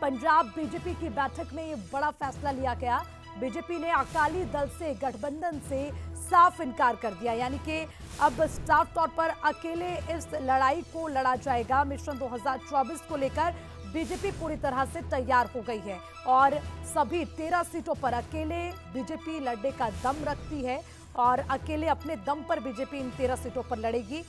Punjab BJP की बैठक में ये बड़ा फैसला लिया गया। बीजेपी ने अकाली दल से, गठबंधन से साफ इनकार कर दिया, यानी कि अब साफ तौर पर अकेले इस लड़ाई को लड़ा जाएगा। मिशन 2024 को लेकर बीजेपी पूरी तरह से तैयार हो गई है और सभी 13 सीटों पर अकेले बीजेपी लड़ने का दम रखती है और अकेले अपने दम पर बीजेपी इन 13 सीटों पर लड़ेगी।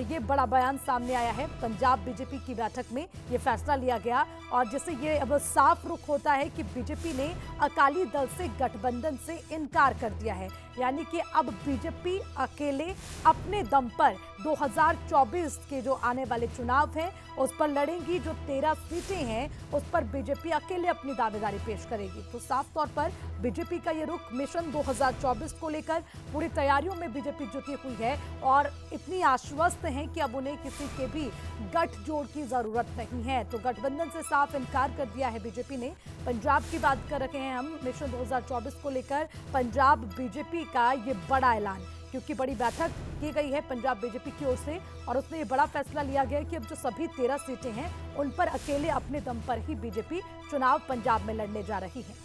ये बड़ा बयान सामने आया है। पंजाब बीजेपी की बैठक में ये फैसला लिया गया और जिससे ये अब साफ रुख होता है कि बीजेपी ने अकाली दल से, गठबंधन से इनकार कर दिया है, यानी कि अब बीजेपी अकेले अपने दम पर 2024 के जो आने वाले चुनाव हैं उस पर लड़ेंगी। जो 13 सीटें हैं उस पर बीजेपी अकेले अपनी दावेदारी पेश करेगी। तो साफ तौर पर बीजेपी का ये रुख मिशन 2024 को लेकर पूरी तैयारियों में बीजेपी जुटी हुई है और इतनी आश्वस्त हैं कि अब उन्हें किसी के भी गठजोड़ की जरूरत नहीं है। तो गठबंधन से साफ इनकार कर दिया है बीजेपी ने। पंजाब की बात कर रहे हैं हम, मिशन 2024 को लेकर पंजाब बीजेपी का ये बड़ा ऐलान, क्योंकि बड़ी बैठक की गई है पंजाब बीजेपी की ओर से और उसमें ये बड़ा फैसला लिया गया कि अब जो सभी 13 सीटें हैं उन पर अकेले अपने दम पर ही बीजेपी चुनाव पंजाब में लड़ने जा रही है।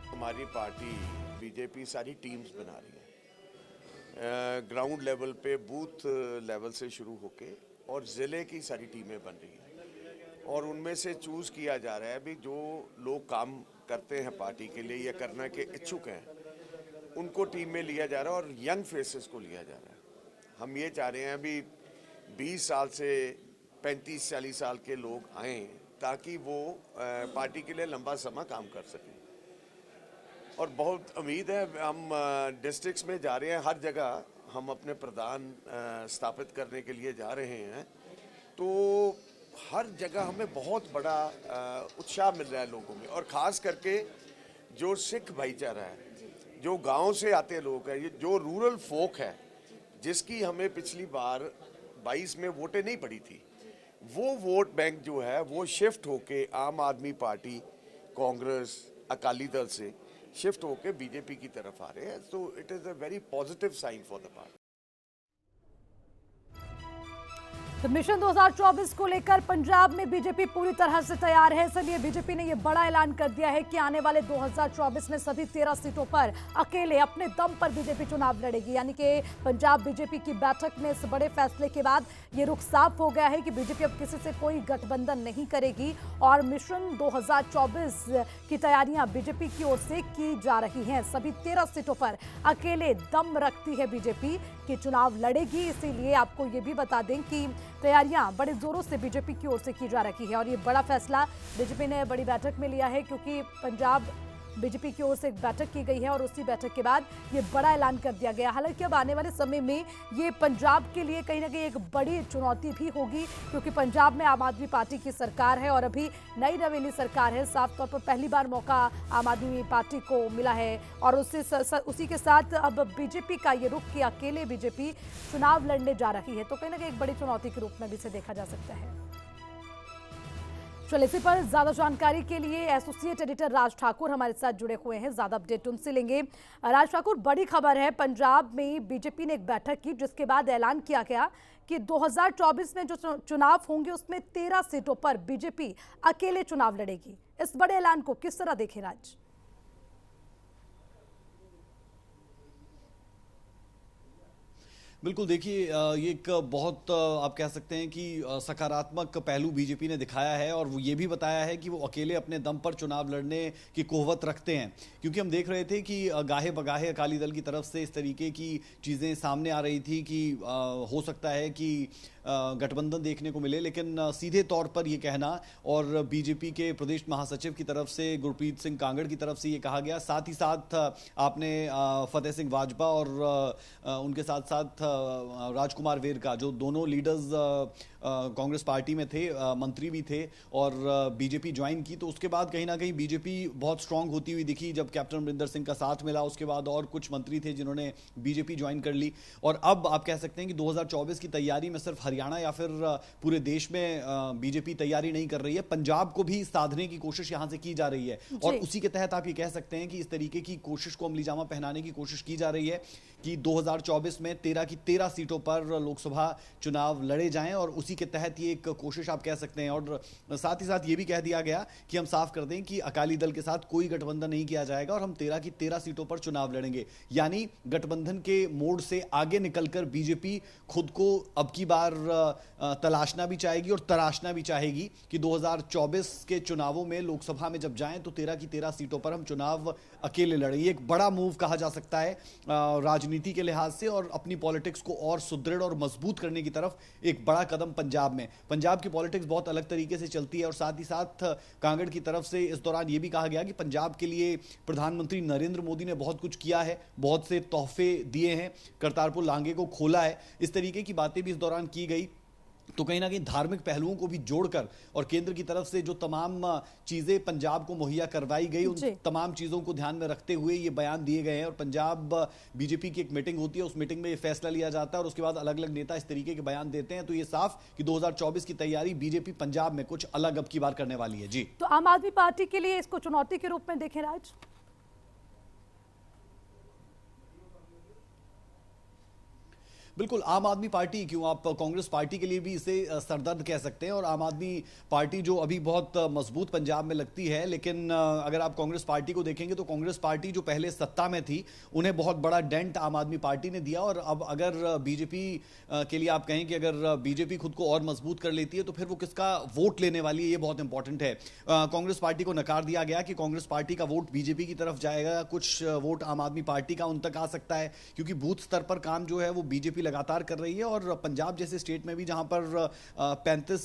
हमारी पार्टी बीजेपी सारी टीम्स बना रही है, ग्राउंड लेवल पे, बूथ लेवल से शुरू होके और ज़िले की सारी टीमें बन रही हैं और उनमें से चूज़ किया जा रहा है भी जो लोग काम करते हैं पार्टी के लिए या करने के इच्छुक हैं उनको टीम में लिया जा रहा है और यंग फेसेस को लिया जा रहा है। हम ये चाह रहे हैं अभी 20 साल से 35-40 साल के लोग आएँ ताकि वो पार्टी के लिए लंबा समय काम कर सकें और बहुत उम्मीद है। हम डिस्ट्रिक्ट्स में जा रहे हैं, हर जगह हम अपने प्रधान स्थापित करने के लिए जा रहे हैं, तो हर जगह हमें बहुत बड़ा उत्साह मिल रहा है लोगों में और ख़ास करके जो सिख भाईचारा है, जो गांव से आते लोग हैं, ये जो रूरल फोक है जिसकी हमें पिछली बार 22 में वोटें नहीं पड़ी थी, वो वोट बैंक जो है वो शिफ्ट होके आम आदमी पार्टी, कांग्रेस, अकाली दल से शिफ्ट होकर बीजेपी की तरफ आ रहे हैं। तो it is a very positive sign for the party. तो मिशन 2024 को लेकर पंजाब में बीजेपी पूरी तरह से तैयार है, इसलिए बीजेपी ने यह बड़ा ऐलान कर दिया है कि आने वाले 2024 में सभी 13 सीटों पर अकेले अपने दम पर बीजेपी चुनाव लड़ेगी। यानी कि पंजाब बीजेपी की बैठक में इस बड़े फैसले के बाद ये रुख साफ हो गया है कि बीजेपी अब किसी से कोई गठबंधन नहीं करेगी और मिशन 2024 की तैयारियां बीजेपी की ओर से की जा रही हैं। सभी 13 सीटों पर अकेले दम रखती है बीजेपी कि चुनाव लड़ेगी। इसीलिए आपको ये भी बता दें कि तैयारियां बड़े जोरों से बीजेपी की ओर से की जा रही है और ये बड़ा फैसला बीजेपी ने बड़ी बैठक में लिया है, क्योंकि पंजाब बीजेपी की ओर से एक बैठक की गई है और उसी बैठक के बाद ये बड़ा ऐलान कर दिया गया। हालांकि अब आने वाले समय में ये पंजाब के लिए कहीं ना कहीं एक बड़ी चुनौती भी होगी, क्योंकि पंजाब में आम आदमी पार्टी की सरकार है और अभी नई नवेली सरकार है। साफ तौर पर पहली बार मौका आम आदमी पार्टी को मिला है और उसी के साथ अब बीजेपी का ये रुख कि अकेले बीजेपी चुनाव लड़ने जा रही है, तो कहीं ना कहीं एक बड़ी चुनौती के रूप में भी इसे देखा जा सकता है। चलिए, इसी पर ज्यादा जानकारी के लिए एसोसिएट एडिटर राज ठाकुर हमारे साथ जुड़े हुए हैं, ज्यादा अपडेट उनसे लेंगे। राज ठाकुर, बड़ी खबर है, पंजाब में बीजेपी ने एक बैठक की जिसके बाद ऐलान किया गया कि 2024 में जो चुनाव होंगे उसमें 13 सीटों पर बीजेपी अकेले चुनाव लड़ेगी। इस बड़े ऐलान को किस तरह देखें राज? बिल्कुल, देखिए ये एक बहुत आप कह सकते हैं कि सकारात्मक पहलू बीजेपी ने दिखाया है और वो ये भी बताया है कि वो अकेले अपने दम पर चुनाव लड़ने की कुव्वत रखते हैं, क्योंकि हम देख रहे थे कि गाहे बगाहे अकाली दल की तरफ से इस तरीके की चीज़ें सामने आ रही थी कि हो सकता है कि गठबंधन देखने को मिले, लेकिन सीधे तौर पर ये कहना और बीजेपी के प्रदेश महासचिव की तरफ से गुरप्रीत सिंह कांगड़ की तरफ से ये कहा गया, साथ ही साथ आपने फतेह सिंह वाजपा और उनके साथ साथ राजकुमार वेरका, जो दोनों लीडर्स कांग्रेस पार्टी में थे, मंत्री भी थे और बीजेपी ज्वाइन की, तो उसके बाद कहीं ना कहीं बीजेपी बहुत स्ट्रांग होती हुई दिखी जब कैप्टन अमरिंदर सिंह का साथ मिला। उसके बाद और कुछ मंत्री थे जिन्होंने बीजेपी ज्वाइन कर ली और अब आप कह सकते हैं कि 2024 की तैयारी में सिर्फ हरियाणा या फिर पूरे देश में बीजेपी तैयारी नहीं कर रही है, पंजाब को भी साधने की कोशिश यहां से की जा रही है और उसी के तहत आप ये कह सकते हैं कि इस तरीके की कोशिश को अमली जामा पहनाने की कोशिश की जा रही है कि 2024 में 13 की 13 सीटों पर लोकसभा चुनाव लड़े जाएं और उसी के तहत ये एक कोशिश आप कह सकते हैं। और साथ ही साथ ये भी कह दिया गया कि हम साफ कर दें कि अकाली दल के साथ कोई गठबंधन नहीं किया जाएगा और हम 13 की 13 सीटों पर चुनाव लड़ेंगे। यानी गठबंधन के मोड़ से आगे निकलकर बीजेपी खुद को अब की बार तलाशना भी चाहेगी और तराशना भी चाहेगी कि 2024 के चुनावों में लोकसभा में जब जाएं तो 13 की 13 सीटों पर हम चुनाव अकेले लड़ें। ये एक बड़ा मूव कहा जा सकता है राजनीति के लिहाज से और अपनी पॉलिटिक्स को और सुदृढ़ और मजबूत करने की तरफ एक बड़ा कदम पंजाब में। पंजाब की पॉलिटिक्स बहुत अलग तरीके से चलती है और साथ ही साथ कांगड़ की तरफ से इस दौरान यह भी कहा गया कि पंजाब के लिए प्रधानमंत्री नरेंद्र मोदी ने बहुत कुछ किया है, बहुत से तोहफे दिए हैं, करतारपुर लांघे को खोला है, इस तरीके की बातें भी इस दौरान की गई। तो कहीं ना कहीं धार्मिक पहलुओं को भी जोड़कर और केंद्र की तरफ से जो तमाम चीजें पंजाब को मुहैया करवाई गई, उन तमाम चीजों को ध्यान में रखते हुए ये बयान दिए गए हैं। और पंजाब बीजेपी की एक मीटिंग होती है, उस मीटिंग में ये फैसला लिया जाता है और उसके बाद अलग अलग नेता इस तरीके के बयान देते हैं। तो ये साफ कि 2024 की तैयारी बीजेपी पंजाब में कुछ अलग अब की बार करने वाली है। जी, तो आम आदमी पार्टी के लिए इसको चुनौती के रूप में देखें राज? बिल्कुल, आम आदमी पार्टी क्यों, आप कांग्रेस पार्टी के लिए भी इसे सरदर्द कह सकते हैं। और आम आदमी पार्टी जो अभी बहुत मजबूत पंजाब में लगती है, लेकिन अगर आप कांग्रेस पार्टी को देखेंगे तो कांग्रेस पार्टी जो पहले सत्ता में थी उन्हें बहुत बड़ा डेंट आम आदमी पार्टी ने दिया। और अब अगर बीजेपी के लिए आप कहें कि अगर बीजेपी खुद को और मजबूत कर लेती है तो फिर वो किसका वोट लेने वाली है, ये बहुत इंपॉर्टेंट है। कांग्रेस पार्टी को नकार दिया गया कि कांग्रेस पार्टी का वोट बीजेपी की तरफ जाएगा, कुछ वोट आम आदमी पार्टी का उन तक आ सकता है, क्योंकि बूथ स्तर पर काम जो है वो बीजेपी लगातार कर रही है। और पंजाब जैसे स्टेट में भी जहां पर 35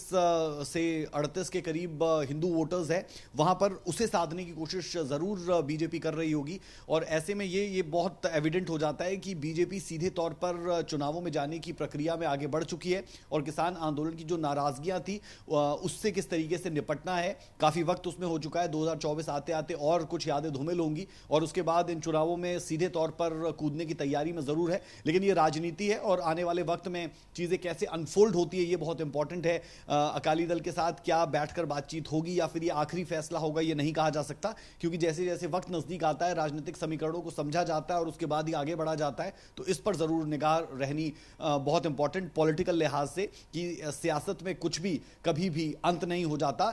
से 38 के करीब हिंदू वोटर्स है, वहां पर उसे साधने की कोशिश जरूर बीजेपी कर रही होगी। और ऐसे में ये बहुत एविडेंट हो जाता है कि बीजेपी सीधे तौर पर चुनावों में जाने की प्रक्रिया में आगे बढ़ चुकी है और किसान आंदोलन की जो नाराजगियां थी उससे किस तरीके से निपटना है, काफी वक्त उसमें हो चुका है। 2024 आते आते और कुछ यादें धूमिल होंगी और उसके बाद इन चुनावों में सीधे तौर पर कूदने की तैयारी में जरूर है। लेकिन ये राजनीति है और आने वाले वक्त में चीजें कैसे अनफोल्ड होती है ये बहुत इंपॉर्टेंट है। अकाली दल के साथ क्या बैठकर बातचीत होगी या फिर ये आखिरी फैसला होगा, ये नहीं कहा जा सकता, क्योंकि जैसे जैसे वक्त नजदीक आता है राजनीतिक समीकरणों को समझा जाता है और उसके बाद ही आगे बढ़ा जाता है। तो इस पर जरूर निगाह रहनी बहुत इंपॉर्टेंट पॉलिटिकल लिहाज से कि सियासत में कुछ भी कभी भी अंत नहीं हो जाता,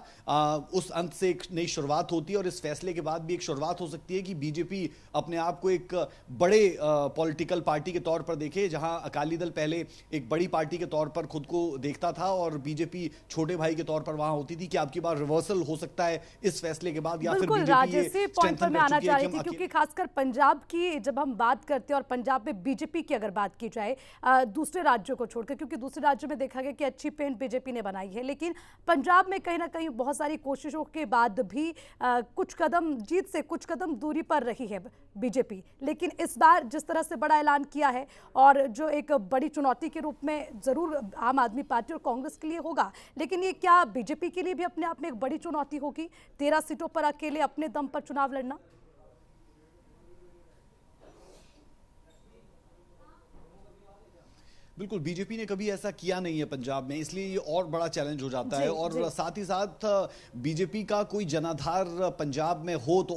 उस अंत से एक नई शुरुआत होती है। और इस फैसले के बाद भी एक शुरुआत हो सकती है कि बीजेपी अपने आप को एक बड़े पॉलिटिकल पार्टी के तौर पर देखे, जहां अकाली दल पहले एक बड़ी पार्टी के तौर पर खुद को देखता था और बीजेपी छोटे भाई के तौर पर वहां होती थी। कि आपकी बार रिवर्सल हो सकता है इस फैसले के बाद, या फिर बीजेपी ये पॉइंट पर मैं आना चाह रही थी, क्योंकि खासकर पंजाब की जब हम बात करते हैं और पंजाब में बीजेपी की अगर बात की जाए दूसरे राज्यों को छोड़कर, क्योंकि दूसरे राज्यों में देखा गया कि अच्छी पेंट बीजेपी ने बनाई है, लेकिन पंजाब में कहीं ना कहीं बहुत सारी कोशिशों के बाद भी कुछ कदम जीत से कुछ कदम दूरी पर रही है बीजेपी। लेकिन इस बार जिस तरह से बड़ा ऐलान किया है और जो एक बड़ी चुनौती के रूप में जरूर आम आदमी पार्टी और कांग्रेस के लिए होगा, लेकिन ये क्या बीजेपी के लिए भी अपने आप में एक बड़ी चुनौती होगी, 13 सीटों पर अकेले अपने दम पर चुनाव लड़ना? बिल्कुल, बीजेपी ने कभी ऐसा किया नहीं है पंजाब में, इसलिए ये और बड़ा चैलेंज हो जाता है। और साथ ही साथ बीजेपी का कोई जनाधार पंजाब में हो तो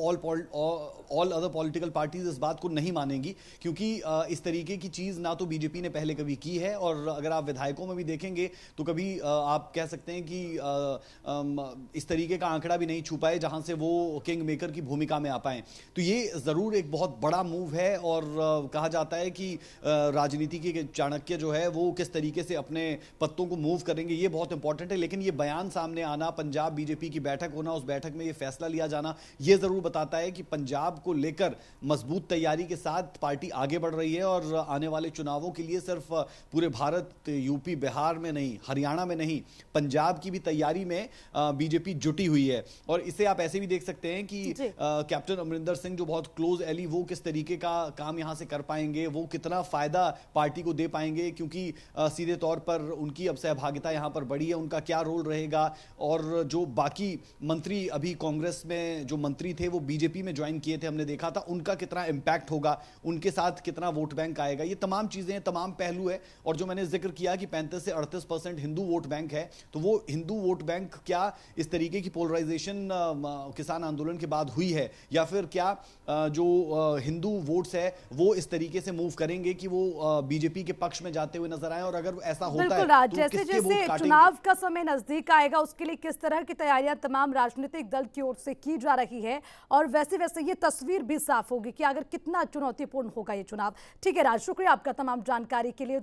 ऑल अदर पॉलिटिकल पार्टीज इस बात को नहीं मानेंगी, क्योंकि इस तरीके की चीज ना तो बीजेपी ने पहले कभी की है। और अगर आप विधायकों में भी देखेंगे तो कभी आप कह सकते हैं कि इस तरीके का आंकड़ा भी नहीं छू पाए जहां से वो किंग मेकर की भूमिका में आ पाए। तो ये जरूर एक बहुत बड़ा मूव है और कहा जाता है कि राजनीति के चाणक्य जो है वो किस तरीके से अपने पत्तों को मूव करेंगे, ये बहुत इंपॉर्टेंट है। लेकिन ये बयान सामने आना, पंजाब बीजेपी की बैठक होना, उस बैठक में ये फैसला लिया जाना, ये जरूर बताता है कि पंजाब को लेकर मजबूत तैयारी के साथ पार्टी आगे बढ़ रही है। और आने वाले चुनावों के लिए सिर्फ पूरे भारत, यूपी बिहार में नहीं, हरियाणा में नहीं, पंजाब की भी तैयारी में बीजेपी जुटी हुई है। और इसे आप ऐसे भी देख सकते हैं कि कैप्टन अमरिंदर सिंह जो बहुत क्लोज एली, वो किस तरीके का काम यहां से कर पाएंगे, वो कितना फायदा पार्टी को दे पाएंगे, क्योंकि सीधे तौर पर उनकी अब सहभागिता यहां पर बढ़ी है, उनका क्या रोल रहेगा। और जो बाकी मंत्री अभी कांग्रेस में जो मंत्री थे वो बीजेपी में ज्वाइन किए थे, हमने देखा था, उनका कितना इंपैक्ट होगा, उनके साथ कितना वोट बैंक आएगा, ये तमाम चीजें, तमाम पहलू है। और जो मैंने जिक्र किया कि 35 से 38% हिंदू वोट बैंक है, तो वो हिंदू वोट बैंक क्या इस तरीके की पोलराइजेशन किसान आंदोलन के बाद हुई है, या फिर क्या जो हिंदू वोट्स है वो इस तरीके से मूव करेंगे कि वो बीजेपी के पक्ष में जाते हुए नजर आए, और अगर ऐसा होता बिल्कुल है राज, तो जैसे किसके जैसे वोट काटेंगे? चुनाव का समय नजदीक आएगा उसके लिए किस तरह की तैयारियां तमाम राजनीतिक दल की ओर से की जा रही है, और वैसे वैसे ये तस्वीर भी साफ होगी कि अगर कितना चुनौतीपूर्ण होगा ये चुनाव। ठीक है राज, शुक्रिया आपका तमाम जानकारी के लिए।